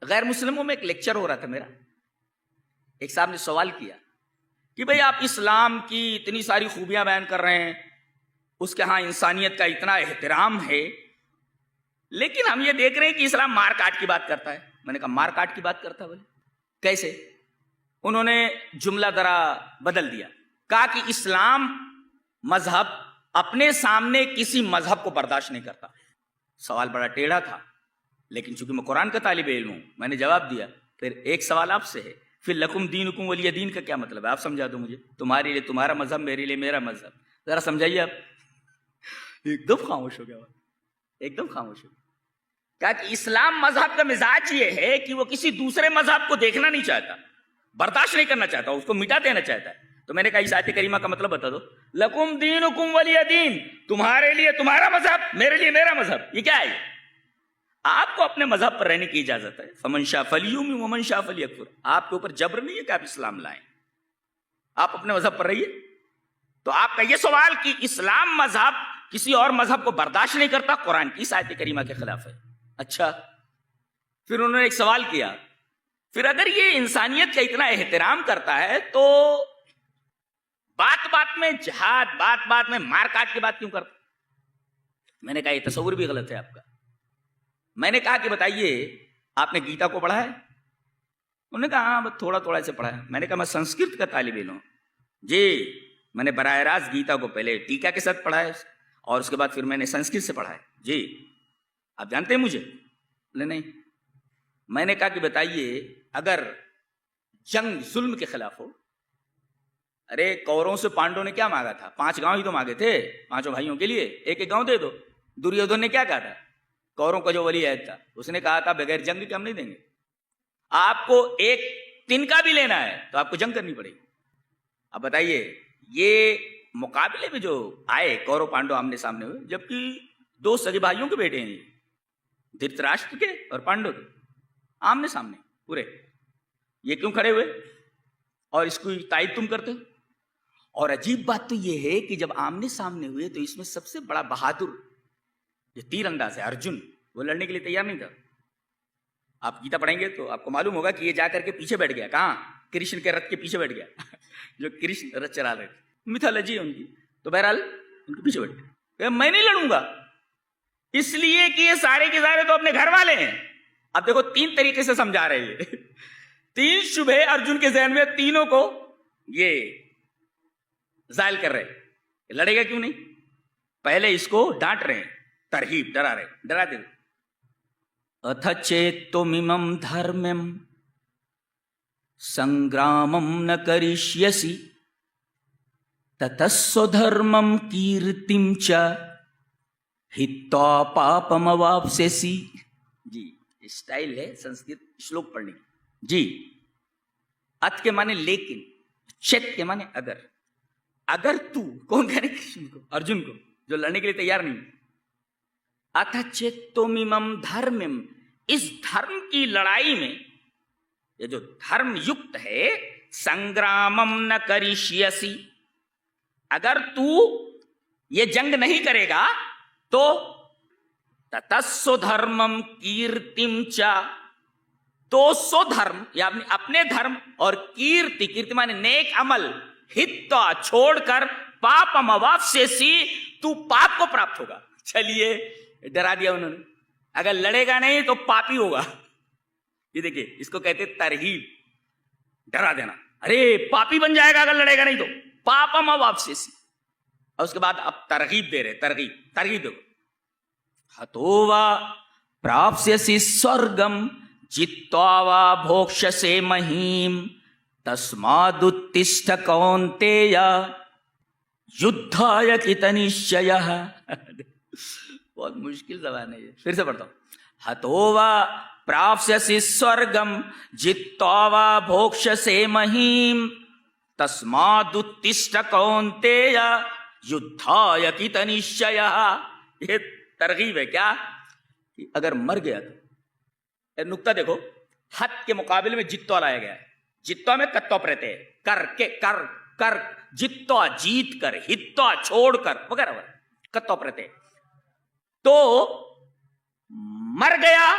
غیر مسلموں میں ایک لیکچر ہو رہا تھا میرا. ایک صاحب نے سوال کیا کہ بھئی آپ اسلام کی اتنی ساری خوبیاں بیان کر رہے ہیں, اس کے ہاں انسانیت کا اتنا احترام ہے, لیکن ہم یہ دیکھ رہے ہیں کہ اسلام مار کاٹ کی بات کرتا ہے. میں نے کہا مار کاٹ کی بات کرتا ہے؟ بولے کیسے؟ انہوں نے جملہ ذرا بدل دیا, کہا کہ اسلام مذہب اپنے سامنے کسی مذہب کو برداشت نہیں کرتا. سوال بڑا ٹیڑھا تھا, لیکن چونکہ میں قرآن کا طالب علم ہوں میں نے جواب دیا. پھر ایک سوال آپ سے ہے, پھر لکم دینکم ولی دین کا کیا مطلب ہے؟ آپ سمجھا دو مجھے. تمہارے لیے تمہارا مذہب, میرے لیے میرا مذہب. ذرا سمجھائیے آپ. ایک دم خاموش ہو گیا, ایک دم خاموش ہو گیا. کہا کہ اسلام مذہب کا مزاج یہ ہے کہ وہ کسی دوسرے مذہب کو دیکھنا نہیں چاہتا, برداشت نہیں کرنا چاہتا, اس کو مٹا دینا چاہتا ہے. تو میں نے کہا اس آیت کریمہ کا مطلب بتا دو. لکم دینکم ولی دین, تمہارے لیے تمہارا مذہب, میرے لیے میرا مذہب. یہ کیا ہے؟ آپ کو اپنے مذہب پر رہنے کی اجازت ہے. فمن شاء فلیؤمن ومن شاء فلیکفر. آپ کے اوپر جبر نہیں ہے کہ آپ اسلام لائیں, آپ اپنے مذہب پر رہیے. تو آپ کا یہ سوال کہ اسلام مذہب کسی اور مذہب کو برداشت نہیں کرتا, قرآن کی اس آیت کریمہ کے خلاف ہے. اچھا, پھر انہوں نے ایک سوال کیا, پھر اگر یہ انسانیت کا اتنا احترام کرتا ہے تو بات بات میں جہاد, بات بات میں مار کاٹ کی بات کیوں کرتا؟ میں نے کہا یہ تصور بھی غلط ہے آپ کا. میں نے کہا کہ بتائیے آپ نے گیتا کو پڑھا ہے؟ انہوں نے کہا ہاں تھوڑا تھوڑا سے پڑھا ہے. میں نے کہا میں سنسکرت کا طالب علم ہوں. جی, میں نے براہ راست گیتا کو پہلے ٹیکا کے ساتھ پڑھا ہے اور اس کے بعد پھر میں نے سنسکرت سے پڑھا ہے. جی, آپ جانتے ہیں مجھے؟ بولے نہیں. میں نے کہا کہ بتائیے اگر جنگ ظلم کے خلاف ہو, ارے کوروں سے پانڈوں نے کیا مانگا تھا؟ 5 گاؤں ہی تو مانگے تھے, 5 بھائیوں کے لیے ایک ایک گاؤں دے دو. دریودھن نے کیا کہا تھا؟ کوروں کا جو ولی عہد تھا اس نے کہا تھا بغیر جنگ کے ہم نہیں دیں گے. آپ کو ایک تنکا بھی لینا ہے تو آپ کو جنگ کرنی پڑے گی. اب بتائیے یہ مقابلے میں جو آئے کورو پانڈو آمنے سامنے ہوئے, جبکہ 2 سگے بھائیوں کے بیٹے ہیں, دھرتراشٹر کے اور پانڈو کے, آمنے سامنے پورے. یہ کیوں کھڑے ہوئے اور اس کو تائید تم کرتے ہو؟ اور عجیب بات تو یہ ہے کہ جب آمنے سامنے ہوئے تو اس میں سب سے بڑا بہادر جو تیر انداز ہے ارجن, وہ لڑنے کے لیے تیار نہیں تھا. آپ گیتا پڑھیں گے تو آپ کو معلوم ہوگا کہ یہ جا کر کے پیچھے بیٹھ گیا. کہاں؟ کرشن کے رتھ کے پیچھے بیٹھ گیا جو کرشن رتھ چلا رہے تھے, میتھالوجی ہے ان کی. تو بہرحال ان کے پیچھے بیٹھ گیا. میں نہیں لڑوں گا اس لیے کہ یہ سارے کے سارے تو اپنے گھر والے ہیں. اب دیکھو 3 طریقے سے سمجھا رہے ہیں. 3 شبہ ارجن کے ذہن میں, تینوں کو یہ زائل کر رہے. لڑے گا کیوں نہیں؟ پہلے اس کو ڈانٹ رہے ہیں, ترہیب, ڈرا رہے, ڈرا دے. اتھ چیتممم دھرمم سنگرامم نہ کرشیسی تتسو دھرمم کیرتم چ ہتوا پاپم اواپسیسی. جی, اسٹائل ہے سنسکرت شلوک پڑھنے کی. جی, ات کے معنی لیکن, چت کے معنی اگر. اگر تو, کون کہہ رہے کرشن کو, ارجن کو, جو لڑنے کے لیے تیار نہیں. اتھ چیتممم دھرمم, اس دھرم کی لڑائی میں, یہ جو دھرم یکت ہے, سنگرامم نہ کرشیسی, اگر تو یہ جنگ نہیں کرے گا تو تتسو دھرمم کیرتم چا, تو سو دھرم یا اپنے دھرم اور کیرتی, کیرتی مانے نیک عمل, ہتوا چھوڑ کر, پاپم اواپسیسی, تو پاپ کو پراپت ہوگا. چلیے ڈرا دیا انہوں نے, اگر لڑے گا نہیں تو پاپی ہوگا. یہ دیکھیے اس کو کہتے ترہیب, ڈرا دینا. ارے پاپی بن جائے گا اگر لڑے گا نہیں تو, پاپم اواپسیسی. اور اس کے بعد اب ترغیب دے رہے, ترغیب, ترغیب دو. ہتوا پراپسیسی سورگم جتوا وا بھوکشسے مہیم تسمادتشٹھ کونتیہ یدھایہ کتنشچیہ. بہت مشکل زبان ہے یہ, پھر سے پڑھتا ہوں. ہتوا پراپسیسی سورگم جتوا وا بھوکشسے مہیم تسمادتشٹھ کونتیہ یدھایہ کتنشچیہ. یہ ترغیب ہے کیا کہ اگر مر گیا تو. نقطہ دیکھو, ہت کے مقابلے میں جتوا لایا گیا ہے. جتوا میں کتوا پرتے, کر کے, کر کر, جتوا جیت کر, ہتوا چھوڑ کر, وغیرہ وغیرہ, کتوا پرتے. تو مر گیا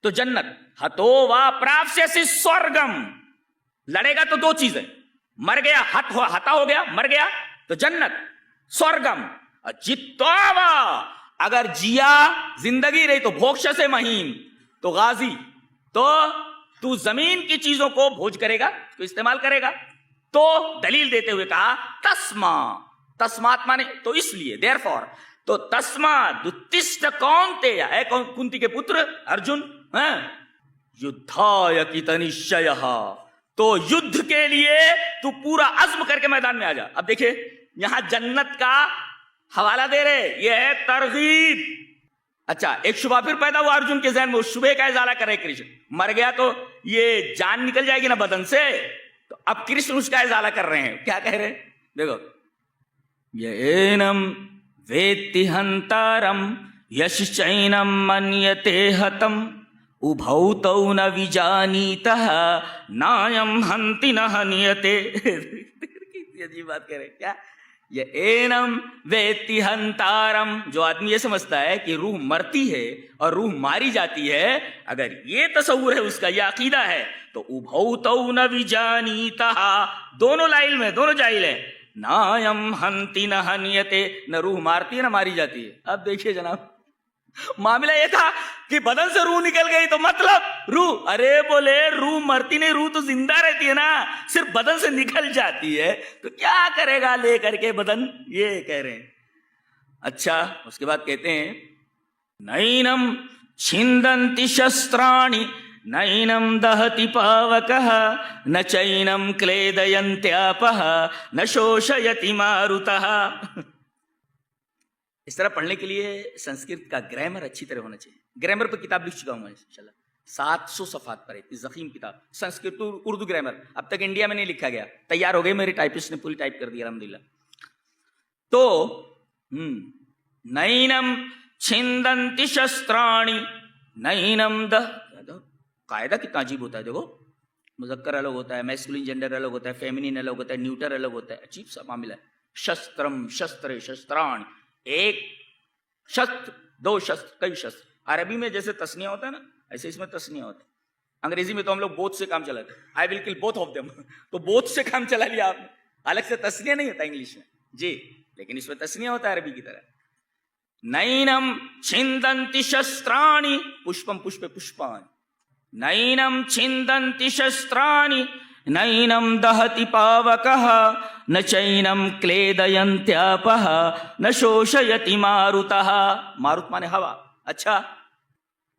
تو جنت، ہتو وا پراپسیسی سورگم، لڑے گا تو دو چیزیں، مر گیا ہتا ہو گیا مر گیا تو جنت، سورگم، جتوا وا اگر جیا زندگی رہی تو بھوکش سے مہیم، تو غازی، تو زمین کی چیزوں کو بھوج کرے گا، تو استعمال کرے گا. تو دلیل دیتے ہوئے کہا تسما، تسمات مانے تو اس لیے، دیر فور، تو تسما دتشٹ کونتے، اے کنتی کے پتر ارجن، یدھایا کیتنشیہ، تو یدھ کے لیے تو پورا عزم کر کے میدان میں آ جا. اب دیکھیں یہاں جنت کا حوالہ دے رہے، یہ ہے ترغیب. اچھا ایک شبہ پھر پیدا ہوا ارجن کے ذہن میں، اس شبہ کا ازالہ کرے کرشن. مر گیا تو یہ جان نکل جائے گی نا بدن سے، تو اب کرشن اس کا ازالہ کر رہے ہیں. کیا کہہ رہے ہیں دیکھو، یینم ویتی ہنتارم یشچینم منیتے ہتم ابھو تو نہ وجانیتہ نایم ہنتی نہ ہنیتے. کتنی عجیب بات کہہ رہے ہیں. کیا یہ اینم ویتی ہنتارم، جو آدمی یہ سمجھتا ہے کہ روح مرتی ہے اور روح ماری جاتی ہے، اگر یہ تصور ہے اس کا، یہ عقیدہ ہے، تو ابھو تو نہ وجانیتہ، دونوں لائل میں، دونوں جاہل ہیں. نایم ہنتی نہ ہنیتے، نہ روح مارتی ہے نہ ماری جاتی ہے. اب دیکھیے جناب، معاملہ یہ تھا کہ بدن سے روح نکل گئی تو مطلب روح، ارے بولے روح مرتی نہیں، روح تو زندہ رہتی ہے نا، صرف بدن سے نکل جاتی ہے، تو کیا کرے گا لے کر کے بدن، یہ کہہ رہے ہیں. اچھا اس کے بعد کہتے ہیں نینم چھندنتی شسترانی نینم دہتی پاوکہ نہ چینم کلیدینتیاپہ نہ شوشیتی ماروتہ. اس طرح پڑھنے کے لیے سنسکرت کا گرامر اچھی طرح ہونا چاہیے. گرامر پر کتاب لکھ چکا ہوں میں انشاءاللہ، 700 صفحات پر ہے، ضخیم کتاب، سنسکرت اردو گرامر. اب تک انڈیا میں نہیں لکھا گیا، تیار ہو گئی، میری ٹائپسٹ نے پوری ٹائپ کر دی الحمدللہ. تو نینم چھندنتی شسترانی نینم قاعدہ کتنا عجیب ہوتا ہے. دیکھو مذکر الگ ہوتا ہے، میسکولین جینڈر الگ ہوتا ہے، فیمینین الگ ہوتا ہے، نیوٹر الگ ہوتا ہے، عجیب سا معاملہ ہے. شسترم، شستر، شستران، ایک شستر، دو شستر، کئی شستر. عربی میں جیسے تسنیہ ہوتا ہے نا، ایسے اس میں تسنیہ ہوتا ہے. انگریزی میں تو ہم لوگ بوتھ سے کام چلاتے ہیں، آئی ول کل بوتھ آف دیم، تو بوتھ سے کام چلا لیا آپ نے. الگ سے تسنیہ نہیں ہوتا انگلش میں جی، لیکن اس میں تسنیہ ہوتا ہے عربی کی طرح. نینم چھندنتی شسترانی پشپم پشپے پشپان، نینم چھندنتی شسترانی نینم دہتی پاوکہ نہ چینم کلیدینتیاپہ نہ شوشیتی ماروتہ. ماروت مانے ہوا. اچھا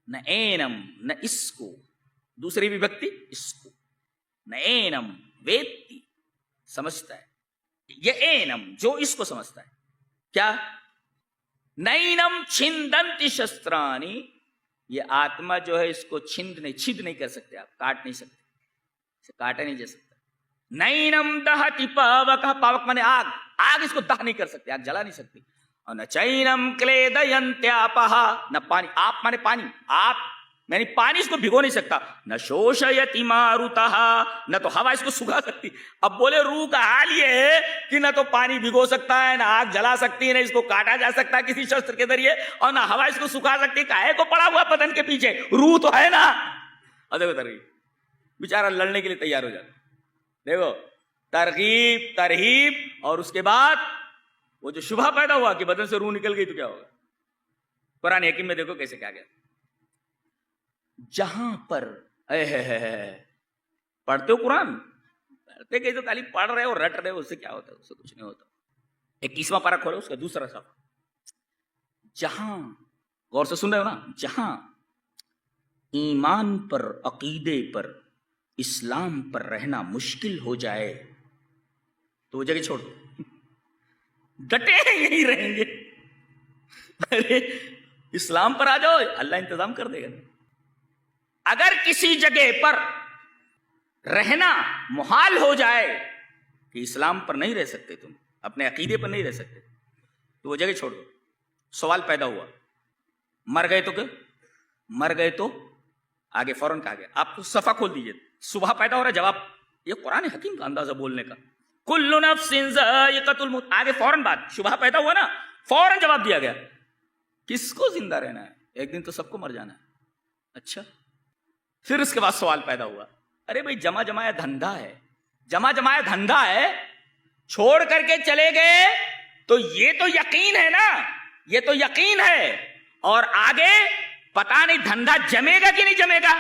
نہ اینم، نہ اس کو، دوسری بھی ویکتی اس کو، نہ اینم ویتی سمجھتا ہے، یہ اینم جو اس کو سمجھتا ہے. کیا نینم چھندنتی شسترانی، یہ آتما جو ہے اس کو چھد نہیں کر سکتے آپ، کاٹ نہیں سکتے، اسے کاٹا نہیں جا سکتا. نینم دہتی پاوکہ، پاوک مانے آگ، آگ اس کو دہ نہیں کر سکتے، آگ جلا نہیں سکتی. اور نہ چینم کلیدینتیاپہ، نہ پانی، آپ مانے پانی، آپ یعنی پانی اس کو بھگو نہیں سکتا. نہ شوشیتی ماروتہ، نہ تو ہوا اس کو سکھا سکتی. اب بولے روح کا حال یہ ہے کہ نہ تو پانی بھگو سکتا ہے، نہ آگ جلا سکتی ہے، نہ اس کو کاٹا جا سکتا ہے کسی شستر کے ذریعے، اور نہ ہوا اس کو سکھا سکتی. کاہے کو پڑا ہوا بدن کے پیچھے، روح تو ہے نا. اور دیکھو ترغیب، بیچارہ لڑنے کے لیے تیار ہو جاتا. دیکھو ترغیب ترہیب، اور اس کے بعد وہ جو شبہ پیدا ہوا کہ بدن سے روح نکل گئی تو کیا ہوگا. قرآن حکیم میں دیکھو کیسے کیا گیا. جہاں پر پڑھتے ہو قرآن، پڑھتے گئے تو خالی پڑھ رہے ہو رٹ رہے ہو، اس سے کیا ہوتا ہے؟ اس سے کچھ نہیں ہوتا. 21واں پارہ کھولو، اس کا دوسرا صفحہ. جہاں، غور سے سن رہے ہو نا، جہاں ایمان پر، عقیدے پر، اسلام پر رہنا مشکل ہو جائے تو وہ جگہ چھوڑ دو، ڈٹے یہی رہیں گے. ارے اسلام پر آ جاؤ، اللہ انتظام کر دے گا. اگر کسی جگہ پر رہنا محال ہو جائے کہ اسلام پر نہیں رہ سکتے، تم اپنے عقیدے پر نہیں رہ سکتے، تو وہ جگہ چھوڑ دو. سوال پیدا ہوا، مر گئے تو کیا؟ مر گئے تو آگے فوراً کہا گیا، آپ کو صفحہ کھول دیجئے. صبح پیدا ہو رہا ہے جواب، یہ قرآن حکیم کا اندازہ بولنے کا. کل نفس ذائقۃ الموت، آگے فوراً بات، شبہ پیدا ہوا نا، فوراً جواب دیا گیا. کس کو زندہ رہنا ہے؟ ایک دن تو سب کو مر جانا ہے. اچھا پھر اس کے بعد سوال پیدا ہوا، ارے بھائی جمع جمایا دھندا ہے، جمع جمایا دھندا ہے، چھوڑ کر کے چلے گئے تو یہ تو یقین ہے نا، یہ تو یقین ہے، اور آگے پتا نہیں دھندا جمے گا کہ نہیں جمے گا،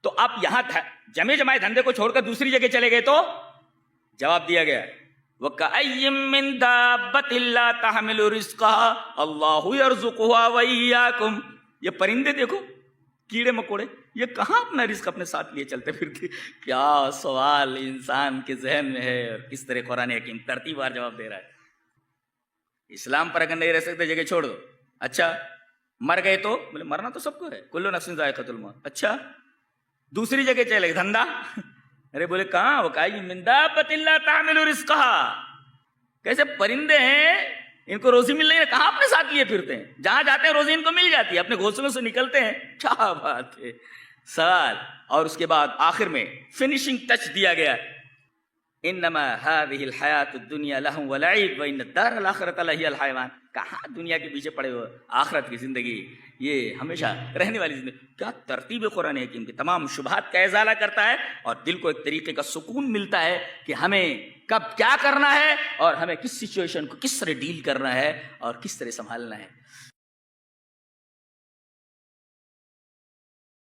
تو اب یہاں جمے جمائے دھندے کو چھوڑ کر دوسری جگہ چلے گئے تو جواب دیا گیا وَكَأَيٍّ مِّن دَابَّةٍ لَّا تَحْمِلُ رِزْقَهَا اللَّهُ يَرْزُقُهَا وَإِيَّاكُمْ۔ یہ پرندے دیکھو، کیڑے مکوڑے، یہ کہاں اپنا رزق اپنے ساتھ لیے چلتے پھرتے؟ کیا سوال انسان کے ذہن میں ہے، اور کس طرح قرآن حکیم ترتیب وار جواب دے رہا ہے۔ اسلام پر اگر نہیں رہ سکتے جگہ چھوڑ دو، اچھا مر گئے تو بولے مرنا تو سب کو ہے، کل نفس ذائقۃ الموت، اچھا دوسری جگہ چلے دھندا، ارے بولے کہاں، وَكَأَيٍّ مِّن دَابَّةٍ لَّا تَحْمِلُ رِزْقَهَا، کیسے پرندے ہیں ان کو روزی مل رہی ہے، کہاں اپنے ساتھ لیے پھرتے ہیں، جہاں جاتے ہیں روزی ان کو مل جاتی ہے، اپنے گھونسلوں سے نکلتے ہیں، کیا بات ہے سوال۔ اور اس کے بعد آخر میں فنیشنگ ٹچ دیا گیا، انما هذه الحیات الدنیا لہو ولعب وان الدار الاخرۃ لہی الحیوان۔ کہاں دنیا کے پیچھے پڑے ہوئے، آخرت کی زندگی یہ ہمیشہ رہنے والی زندگی۔ کیا ترتیب قرآن حکیم کی تمام شبہات کا ازالہ کرتا ہے، اور دل کو ایک طریقے کا سکون ملتا ہے کہ ہمیں کب کیا کرنا ہے، اور ہمیں کس سچویشن کو کس طرح ڈیل کرنا ہے اور کس طرح سنبھالنا ہے۔